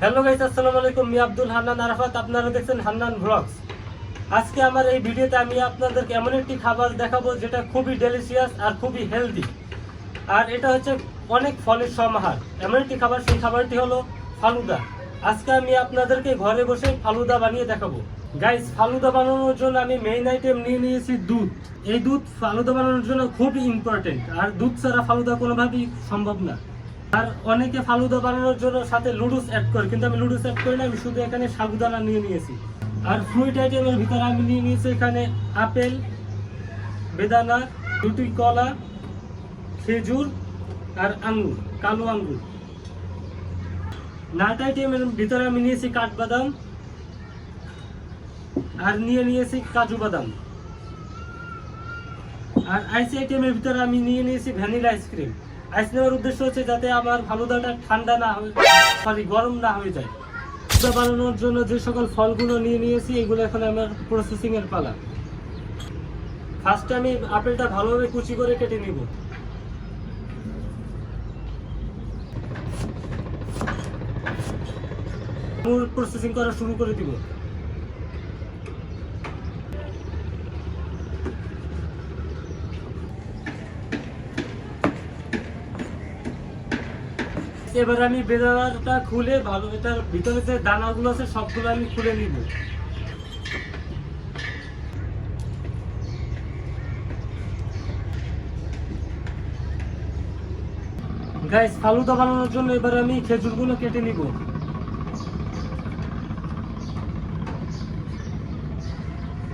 Hello guys, আসসালামু আলাইকুম। আমি আব্দুল হান্নান আরাফাত, আপনারা দেখছেন হান্নান ব্লগস। আজকে আমার এই ভিডিওতে আমি আপনাদেরকে এমন একটি খাবার দেখাবো যেটা খুবই ডেলিশিয়াস আর খুবই হেলদি, আর এটা হচ্ছে অনেক ফলের সমাহার। এমন একটি খাবার, সেই খাবারটি হলো ফালুদা। আজকে আমি আপনাদেরকে ঘরে বসে ফালুদা বানিয়ে দেখাবো। গাইস, ফালুদা বানানোর জন্য আমি মেইন আইটেম নিয়ে নিয়েছি দুধ। এই দুধ ফালুদা বানানোর জন্য খুবই ইম্পর্টেন্ট, আর দুধ ছাড়া ফালুদা কোনোভাবেই সম্ভব না। আর অনেকে ফালুদা বানানোর জন্য সাথে লুডুস অ্যাড করে, কিন্তু আমি লুডুস অ্যাড করি না। আমি শুধু এখানে সাগুদানা নিয়ে নিয়েছি। আর ফ্রুট আইটেমের ভিতরে আমি নিয়ে নিয়েছি এখানে আপেল, বেদানা, দুটি কলা, খেজুর আর আঙ্গুর, কালো আঙ্গুর। নাট আইটেমের ভিতরে আমি নিয়েছি কাঠবাদাম আর নিয়ে নিয়েছি কাজু বাদাম। আর আইস আইটেমের ভিতরে আমি নিয়ে নিয়েছি ভ্যানিলা আইসক্রিম। আইস নেওয়ার উদ্দেশ্য হচ্ছে যাতে আমার ফালুদাটা ঠান্ডা না হয়ে, গরম না হয়ে যায়। ফালুদা বানানোর জন্য যে সকল ফলগুলো নিয়ে নিয়েছি, এগুলো এখন আমার প্রসেসিং এর পালা। ফার্স্টে আমি আপেলটা ভালোভাবে কুচি করে কেটে নিব। প্রসেসিং করা শুরু করে দিব। এবার আমি বেদানাটা খুলে ভালো, এটার ভিতরে যে দানাগুলো আছে সবগুলো আমি খুলে নিব। গাইস, ফালুদা বানানোর জন্য এবার আমি খেজুরগুলো কেটে নিব।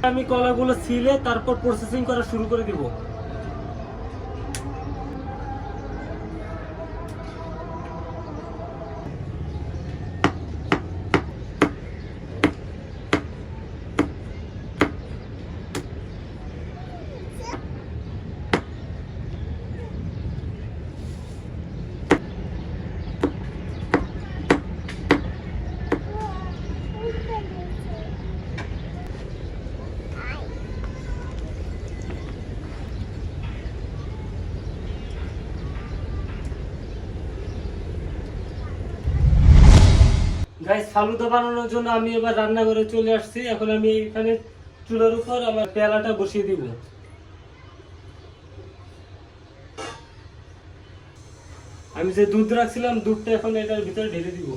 আমি কলাগুলো ছিলে তারপর প্রসেসিং করা শুরু করে দিব। গাইস, ফালুদা বানানোর জন্য আমি এবার রান্নাঘরে চলে আসছি। এখন আমি এখানে চুলার উপর আমার পেয়ালাটা বসিয়ে দিব। আমি যে দুধ রাখছিলাম, দুধটা এখন এটার ভিতরে ঢেলে দিব।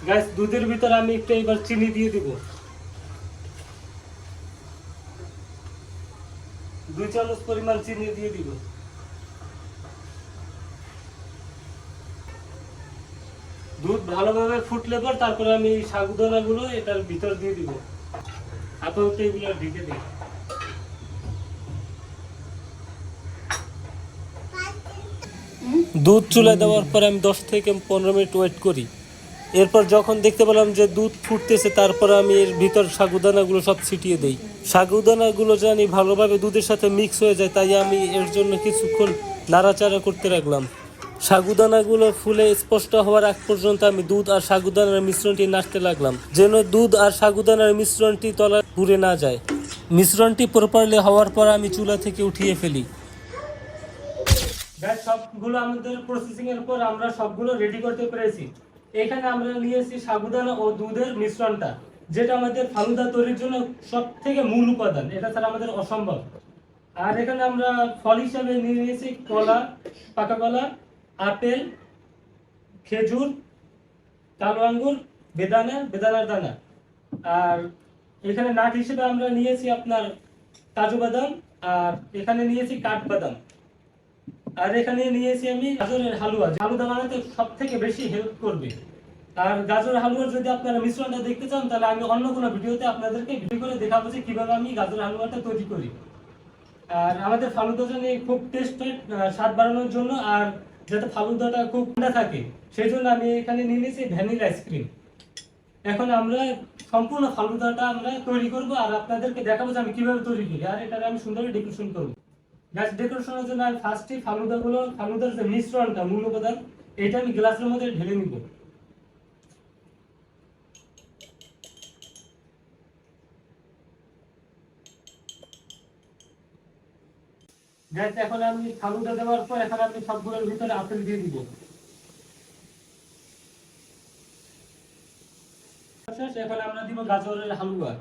গাইস, দুধের ভিতরে আমি একটু এবার চিনি দিয়ে দিব। 2 চামচ পরিমাণ চিনি দিয়ে দিব। দুধ ভালোভাবে ফুটলে পর তারপরে আমি সাগুদানাগুলো এটার ভিতর দিয়ে দিব। আপাতত এগুলো ঢেকে দিই। দুধ চুলায় দেওয়ার পর আমি 10 থেকে 15 মিনিট ওয়েট করি। এরপর যখন দেখতে পেলাম যে দুধ ফুটতেছে, তারপর আমি এর ভিতর সাগুদানাগুলো সব ছিটিয়ে দেই। সাগুদানাগুলো জানি ভালোভাবে দুধের সাথে মিক্স হয়ে যায়, তাই আমি এর জন্য কিছুক্ষণ নাড়াচাড়া করতে রাখলাম। সাগুদানাগুলো ফুলে স্পষ্ট হওয়ার আগ পর্যন্ত আমি দুধ আর সাগুদানার মিশ্রণটি নাড়তে লাগলাম, যেন দুধ আর সাগুদানার মিশ্রণটি তলায় পুড়ে না যায়। মিশ্রণটি প্রপারলি হওয়ার পর আমি চুলা থেকে উঠিয়ে ফেলি। সবগুলো আমাদের প্রসেসিং এর পর আমরা সবগুলো রেডি করতে পেরেছি। এখানে আমরা নিয়েছি সাগুদানা ও দুধের মিশ্রণটা, যেটা আমাদের ফালুদা তৈরির জন্য সব থেকে মূল উপাদান। এটা ছাড়া আমাদের অসম্ভব। আর এখানে আমরা ফল হিসাবে নিয়ে নিয়েছি কলা, পাকা কলা, আপেল, খেজুর, কালো আঙ্গুর, বেদানার দানা। আর এখানে নাট হিসেবে আমরা নিয়েছি আপনার কাজু বাদাম, আর এখানে নিয়েছি কাঠবাদাম। আর এখানে নিয়েছি আমি গাজরের হালুয়া। হালুয়া বানাতে সব থেকে বেশি হেল্প করবে। আর গাজরের হালুয়ার যদি আপনারা মিশ্রণটা দেখতে চান, তাহলে আমি অন্য কোনো ভিডিওতে আপনাদেরকে ভিডিও করে দেখাবো যে কিভাবে আমি গাজরের হালুয়াটা তৈরি করি। আর আমাদের ফালুদা জানি খুব টেস্ট স্বাদ বাড়ানোর জন্য, আর যাতে ফালুদাটা খুব ঠান্ডা থাকে সেই জন্য আমি এখানে নিয়ে নিয়েছি ভ্যানিলা আইসক্রিম। এখন আমরা সম্পূর্ণ ফালুদাটা আমরা তৈরি করব আর আপনাদেরকে দেখাবো যে আমি কিভাবে তৈরি করি, আর এটা আমি সুন্দর ডেকোরেশন করব। গ্যাস ডেকোরেশনের জন্য আমি ফার্স্টে ফালুদার যে মিশ্রণটা, মূল উপাদান, এটা আমি গ্লাসের মধ্যে ঢেলে নিব। গ্যাস এখন আমি ফালুদা দেওয়ার পর এখন আমি সবগুলোর ভিতরে আপেল দিয়ে দিব। এখন আমরা দিব গাজরের হালুয়া।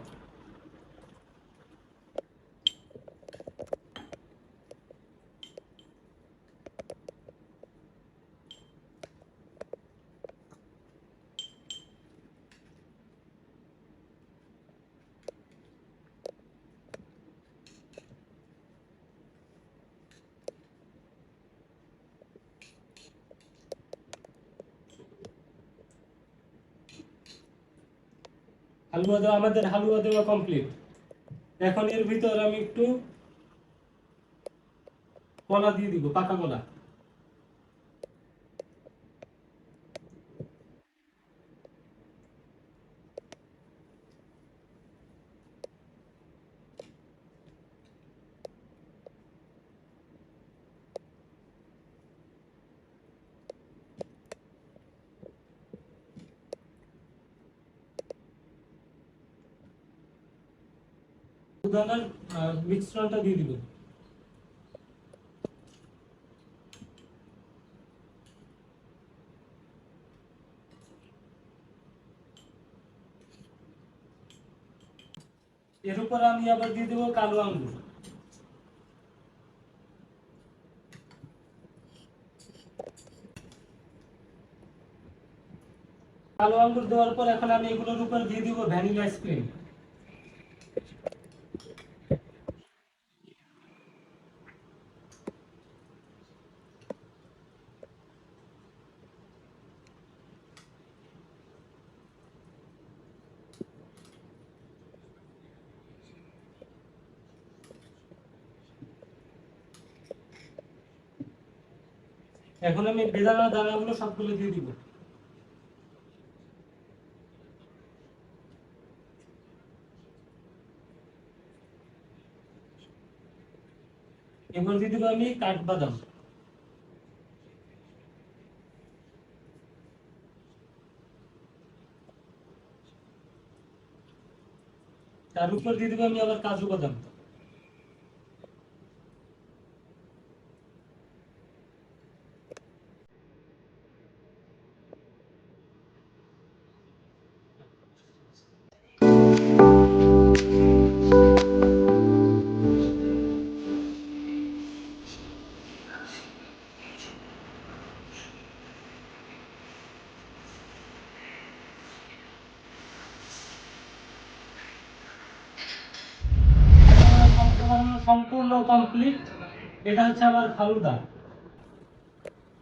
আমাদের হালুয়া দেওয়া কমপ্লিট। এখন এর ভিতর আমি একটু কলা দিয়ে দিব, পাকা কলা। দানার মিশ্রণটা দিয়ে দিব। এর উপর আমি আবার দিয়ে দেবো কালো আঙ্গুর। কালো আঙ্গুর দেওয়ার পর এখন আমি এগুলোর উপর দিয়ে দিব ভ্যানিলা আইসক্রিম। এখন আমি বেদানা দানাগুলো সবগুলো দিয়ে দিব। এবার দিয়ে দিব আমি কাঠবাদাম। তার উপর দিয়ে দিব আমি আবার কাজু বাদাম। সম্পূর্ণ কমপ্লিট। এটা হচ্ছে আমার ফালুদা।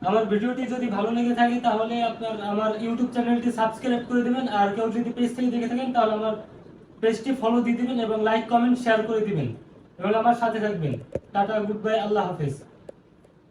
আমার ভিডিওটি যদি ভালো লেগে থাকে তাহলে আপনার আমার ইউটিউব চ্যানেলটি সাবস্ক্রাইব করে দেবেন, আর কেউ যদি পেজ থেকে দেখে থাকেন তাহলে আমার পেজটি ফলো দিয়ে দিবেন এবং লাইক কমেন্ট শেয়ার করে দিবেন এবং আমার সাথে থাকবেন। টাটা, গুড বাই, আল্লাহ হাফেজ।